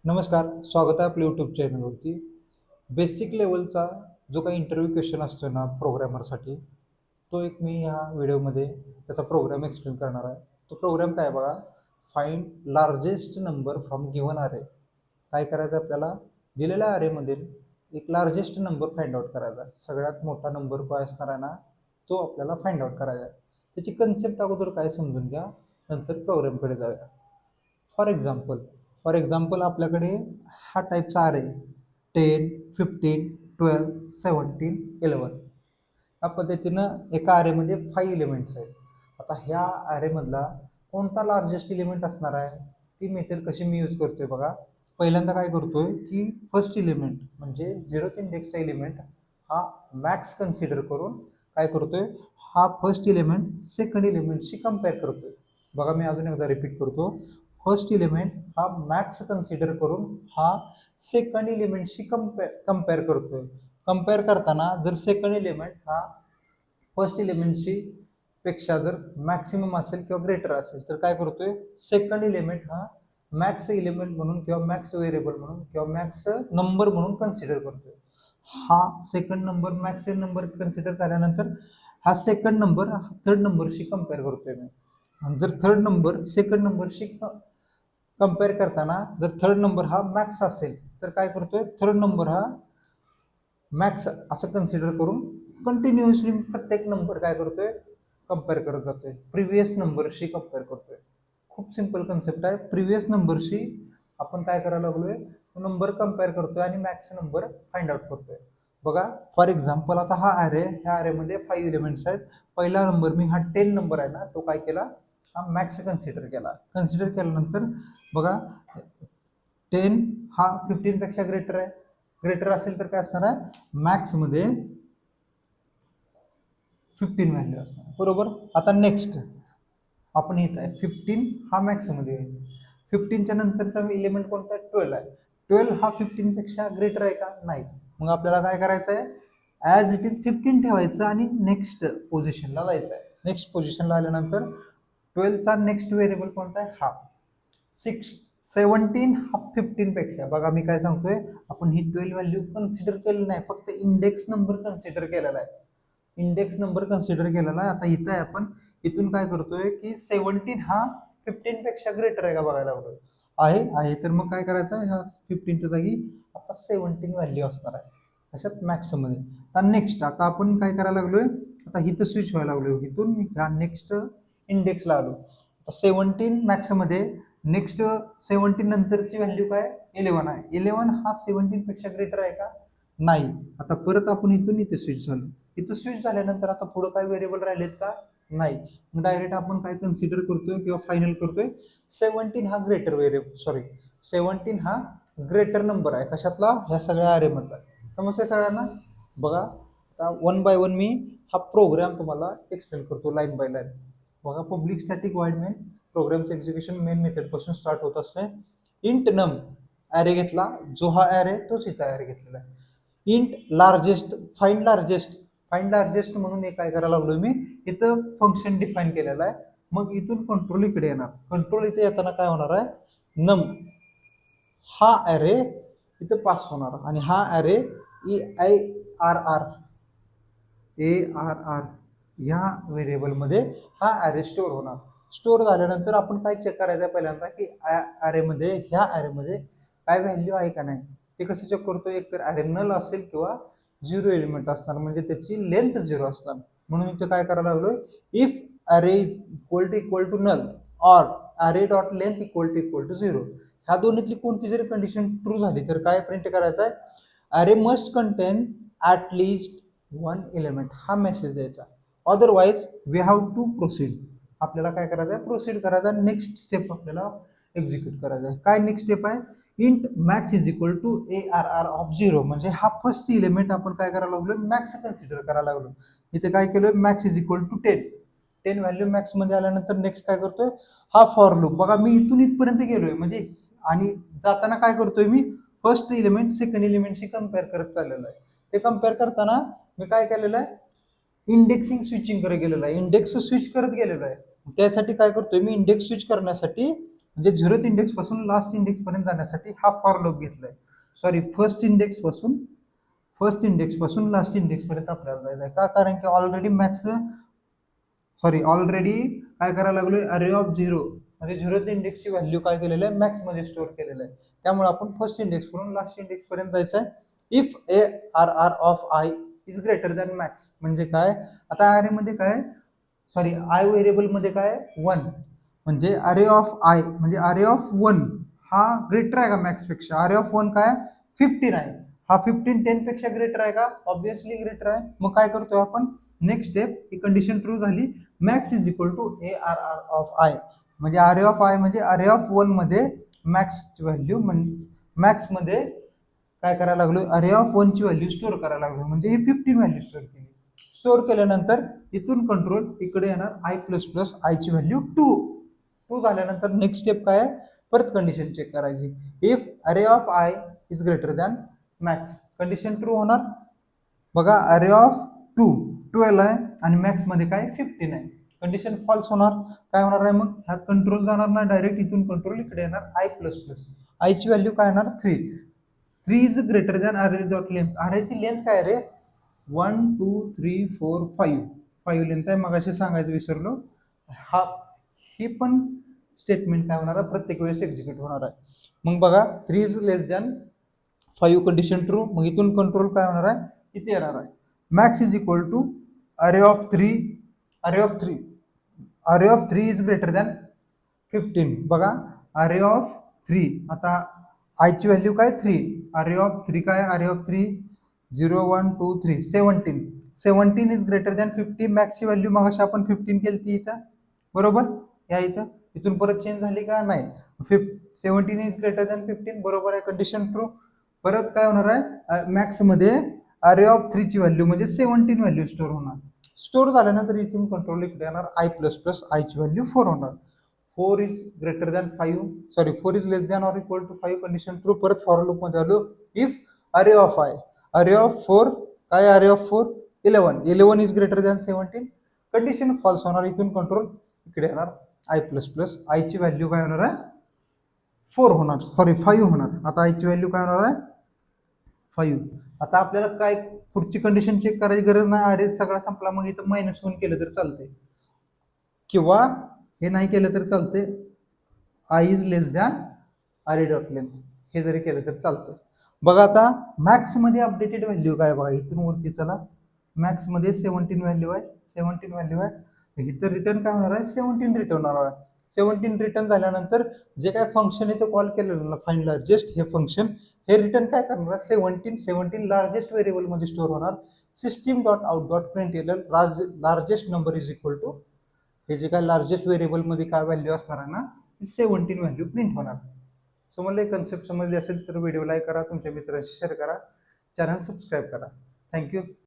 नमस्कार, स्वागत आहे आपल्या यूट्यूब चॅनलवरती. बेसिक लेवलचा जो काही इंटरव्ह्यू क्वेश्चन असतो ना प्रोग्रॅमरसाठी, तो एक मी ह्या व्हिडिओमध्ये त्याचा प्रोग्राम एक्सप्लेन करणार आहे. तो प्रोग्राम काय बघा, find largest number from given अरे. काय करायचं आपल्याला, दिलेल्या अरेमधील एक लार्जेस्ट नंबर फाइंड आउट करायचा. सगळ्यात मोठा नंबर काय असणार आहे ना, तो आपल्याला फाइंड आउट करायचा आहे. त्याची कन्सेप्ट अगोदर काय समजून घ्या, नंतर प्रोग्रामकडे जाऊया. फॉर एक्झाम्पल आपल्याकडे हा टाईपचा आर आहे 10, 15, 12, 17, 11. या पद्धतीनं एका आरेमध्ये 5 एलिमेंट्स आहेत. आता ह्या आरेमधला कोणता लार्जेस्ट एलिमेंट असणार आहे, ती मेथड कशी मी यूज करतोय बघा. पहिल्यांदा काय करतोय की फर्स्ट एलिमेंट म्हणजे 0th इंडेक्सचा एलिमेंट हा मॅक्स कन्सिडर करून काय करतोय, हा फर्स्ट एलिमेंट सेकंड एलिमेंटशी कम्पेअर करतोय. बघा मी अजून एकदा रिपीट करतो. फर्स्ट एलिमेंट हा मॅक्स कन्सिडर करून हा सेकंड एलिमेंटशी कम्पेअर करतोय. कम्पेअर करताना जर सेकंड एलिमेंट हा फर्स्ट एलिमेंटशी पेक्षा जर मॅक्सिमम असेल किंवा ग्रेटर असेल तर काय करतोय, सेकंड एलिमेंट हा मॅक्स एलिमेंट म्हणून किंवा मॅक्स व्हेरिएबल म्हणून किंवा मॅक्स नंबर म्हणून कन्सिडर करतोय. हा second number max number consider झाल्यानंतर हा सेकंड नंबर थर्ड नंबरशी कम्पेअर करतोय मी. आणि जर थर्ड नंबर सेकंड नंबरशी कम्पेअर करताना जर थर्ड नंबर हा मॅक्स असेल तर काय करतोय, थर्ड नंबर हा मॅक्स असं कन्सिडर करून कंटिन्युअसली प्रत्येक नंबर काय करतोय, कम्पेअर करत जातोय, प्रिव्हियस नंबरशी कम्पेअर करतोय. खूप सिंपल कन्सेप्ट आहे. प्रिव्हियस नंबरशी आपण काय करायला लागलोय, नंबर कम्पेअर करतोय आणि मॅक्स नंबर फाइंड आउट करतोय. बघा फॉर एक्झाम्पल आता हा ॲरे, ह्या ॲरेमध्ये 5 एलिमेंट्स आहेत. पहिला नंबर मी हा 10 नंबर आहे ना, तो काय केला, हा मॅक्स कन्सिडर केला. कन्सिडर केल्यानंतर बघा 10 हा 15 पेक्षा ग्रेटर आहे. ग्रेटर असेल तर काय असणार आहे, मॅक्स मध्ये 15 व्हॅल्यू असणार बरोबर. आता नेक्स्ट आपण येत आहे 15 हा मॅक्स मध्ये आहे. 15च्या नंतरचा एलिमेंट कोणता आहे, 12 आहे. 12 हा 15 पेक्षा ग्रेटर आहे का, नाही. मग आपल्याला काय करायचं आहे, ॲज इट इज 15 ठेवायचं आणि नेक्स्ट पोझिशनला जायचं आहे. नेक्स्ट पोझिशनला आल्यानंतर 12चा नेक्स्ट व्हेरिएबल कोणता आहे, हा 17 हा 15 पेक्षा. बघा मी काय सांगतोय, आपण ही 12 व्हॅल्यू कन्सिडर केली नाही, फक्त इंडेक्स नंबर कन्सिडर केलेला आहे. इंडेक्स नंबर कन्सिडर केलेला आहे. आता इथं आपण इथून काय करतोय की 17 हा 15 पेक्षा ग्रेटर आहे का बघायला लागलोय. आहे तर मग काय करायचं, ह्या 15च्या जागी आता 17 व्हॅल्यू असणार आहे अशात मॅक्स मध्ये. आता नेक्स्ट आता आपण काय करायला लागलोय, आता इथं स्विच व्हायला लागलोय, इथून ह्या नेक्स्ट इंडेक्सला आलो. आता 17 मॅक्स मध्ये नेक्स्ट 17 नंतरची व्हॅल्यू काय, 11 आहे. 11 हा 17 पेक्षा ग्रेटर आहे का, नाही. आता परत आपण इथून इथे स्विच झालो. इथं स्विच झाल्यानंतर आता पुढे काय व्हेरिएबल राहिलेत का, नाही. मग डायरेक्ट आपण काय कन्सिडर करतोय किंवा फायनल करतोय, 17 हा ग्रेटर व्हेरिएबल 17 हा ग्रेटर नंबर आहे कशातला, ह्या सगळ्या अरे मधला. समजतंय सगळ्यांना. बघा आता वन बाय वन मी हा प्रोग्राम तुम्हाला एक्सप्लेन करतो लाईन बाय लाईन. बघा पब्लिक स्टॅटिक वाईड मेन प्रोग्रामचं एक्झिक्युशन मेन मेथड पासून स्टार्ट होत असते. इंट नम ॲरे घेतला, जो हा ॲरे तोच इथं ॲरे घेतलेला आहे. इंट लार्जेस्ट फाइंड लार्जेस्ट म्हणून एक काय करायला लागलोय मी, इथं फंक्शन डिफाईन केलेलं आहे. मग इथून कंट्रोल इकडे येणार. कंट्रोल इथे येताना काय होणार आहे, नम हा ॲरे इथं पास होणार आणि हा ॲरे ARR ह्या व्हेरिएबलमध्ये हा ॲरे स्टोअर होणार. स्टोअर झाल्यानंतर आपण काय चेक करायचं पहिल्यांदा की ॲरेमध्ये ह्या ॲरेमध्ये काय व्हॅल्यू आहे का नाही. ते कसं चेक करतो, एक तर ॲरे नल असेल किंवा 0 एलिमेंट असणार, म्हणजे त्याची लेंथ 0 असणार. म्हणून इथे काय करायला लागलोय, if array is equal to null or array dot length equal to 0. ह्या दोन्हीतली कोणती जरी कंडिशन ट्रू झाली तर काय प्रिंट करायचं आहे, array must contain at least 1 element हा मेसेज द्यायचा. Otherwise we have to proceed. आपल्याला काय करायचं आहे, प्रोसीड करायचा. नेक्स्ट स्टेप आपल्याला एक्झिक्यूट करायचा आहे. काय नेक्स्ट स्टेप आहे, int max is equal to ARR of 0. म्हणजे हा फर्स्ट एलिमेंट आपण काय करायला लागलो, मॅक्स कन्सिडर करायला लागलो. इथे काय केलोय, max is equal to 10 value max मध्ये आल्यानंतर नेक्स्ट काय करतोय, हा फॉर लूप. बघा मी इथून इथपर्यंत गेलोय, म्हणजे आणि जाताना काय करतोय मी, फर्स्ट एलिमेंट सेकंड एलिमेंटशी कम्पेअर करत चाललेलं आहे. ते कम्पेअर करताना मी काय केलेलं आहे, इंडेक्सिंग स्विचिंग कडे गेलेलं आहे. इंडेक्स स्विच करत गेलेलो आहे. त्यासाठी काय करतोय मी, इंडेक्स स्विच करण्यासाठी म्हणजे 0th इंडेक्स पासून लास्ट इंडेक्स पर्यंत जाण्यासाठी हा फॉर लूप घेतलाय. सॉरी, फर्स्ट इंडेक्स पासून लास्ट इंडेक्स पर्यंत आपल्याला जायचं आहे. का? कारण की ऑलरेडी काय करायला लागलोय, अरे ऑफ 0 म्हणजे 0th इंडेक्सची व्हॅल्यू काय केलेलं आहे, मॅक्स मध्ये स्टोअर केलेलं आहे. त्यामुळे आपण फर्स्ट इंडेक्स वरून लास्ट इंडेक्स पर्यंत जायचं आहे. If ARR of I is greater than max म्हणजे काय, आता अरे मध्ये काय, सॉरी आय व्हेरिएबल मध्ये काय 1, म्हणजे अरे ऑफ आय म्हणजे अरे ऑफ 1 हा ग्रेटर आहे का मॅक्स पेक्षा? अरे ऑफ 1 काय 15 आहे, हा 15 10 पेक्षा ग्रेटर आहे का? ऑब्विसली ग्रेटर आहे. मग काय करतोय आपण, नेक्स्ट स्टेप, ही कंडिशन ट्रू झाली, max is equal to ARR of i म्हणजे अरे ऑफ आय म्हणजे अरे ऑफ 1 मध्ये मॅक्स व्हॅल्यू, मॅक्स मध्ये काय करायला लागलो, अरे ऑफ 1 ची व्हॅल्यू स्टोअर करायला लागलो, म्हणजे ही 15 व्हॅल्यू स्टोअर केली. स्टोअर केल्यानंतर इथून कंट्रोल इकडे येणार आय प्लस प्लस आय ची व्हॅल्यू 2 झाल्यानंतर नेक्स्ट स्टेप काय आहे, परत कंडिशन चेक करायची. इफ अरे of I is greater than max, condition true होणार. बघा अरे ऑफ 12 आहे आणि मॅक्स मध्ये काय 15 आहे, कंडिशन फॉल्स होणार. काय होणार आहे मग, ह्यात कंट्रोल जाणार ना, डायरेक्ट इथून कंट्रोल इकडे येणार आय प्लस प्लस आय ची व्हॅल्यू काय येणार 3 इज ग्रेटर दॅन अरे डॉट लेंथ. अरेची लेंथ काय रे, 1 2 3 4 5 लेंथ आहे, मग असे सांगायचं विसरलो. हा ही पण स्टेटमेंट काय होणार आहे, प्रत्येक वेळेस एक्झिक्यूट होणार आहे. मग बघा 3 is less than 5 condition true, मग इथून कंट्रोल काय होणार आहे, किती येणार आहे, मॅक्स इज इक्वल टू अरे ऑफ 3 इज ग्रेटर दॅन 15. बघा अरे ऑफ 3, आता आयची व्हॅल्यू काय 3, अरे ऑफ 3 काय, array of 3 0 1 2 3 17 is greater than 50. मॅक्सची व्हॅल्यू मग अशी आपण 15 केली ती इथं, बरोबर, या इथून परत चेंज झाली का नाही, 17 इज ग्रेटर दॅन 15, बरोबर आहे, कंडिशन ट्रू. परत काय होणार आहे, मॅक्स मध्ये अरे ऑफ 3 ची व्हॅल्यू म्हणजे 17 व्हॅल्यू स्टोअर होणार. स्टोअर झाल्यानंतर इथून कंट्रोल इकडे येणार आय प्लस प्लस आय ची व्हॅल्यू 4 होणार. 4 is greater than 5, sorry 4 is less than or equal to 5, condition true. परत फॉर लूप मध्ये आलो, इफ अरे ऑफ आय, अरे ऑफ 4 काय, array of 4 11 is greater than 17, condition false होणार. इथून कंट्रोल इकडे येणार आय प्लस प्लस आय ची व्हॅल्यू काय होणार आहे 4 होणार, सॉरी 5 होणार. आता आय ची व्हॅल्यू काय होणार आहे 5. आता आपल्याला काय पुढची कंडिशन चेक करायची गरज नाही, अरे सगळा संपला, मग इथं -1 केलं तर चालते किंवा हे नाही केलं तर चालते, आय इज लेस दॅन अरे डॉट लेंथ हे जरी केलं तर चालतं. बघा आता मॅक्स मध्ये अपडेटेड व्हॅल्यू काय, बघा इथून वरती चला, मॅक्स मध्ये 17 व्हॅल्यू आहे, इथं रिटर्न काय होणार आहे 17 रिटर्न होणार आहे. 17 रिटर्न झाल्यानंतर जे काय फंक्शन इथं कॉल केलेलं ना, फाइंड लार्जेस्ट, हे फंक्शन हे रिटर्न काय करणार, 17 लार्जेस्ट व्हेरिएबल मध्ये स्टोअर होणार. System dot out dot print largest number is equal to, हे जे काय लार्जेस्ट व्हेरिएबल मध्ये काय व्हॅल्यू असणार आहे ना, 17 व्हॅल्यू प्रिंट होणार. समजले, कन्सेप्ट समजली असेल तर व्हिडिओ लाईक करा, तुमच्या मित्रांशी शेअर करा, चॅनल सबस्क्राईब करा. थँक्यू.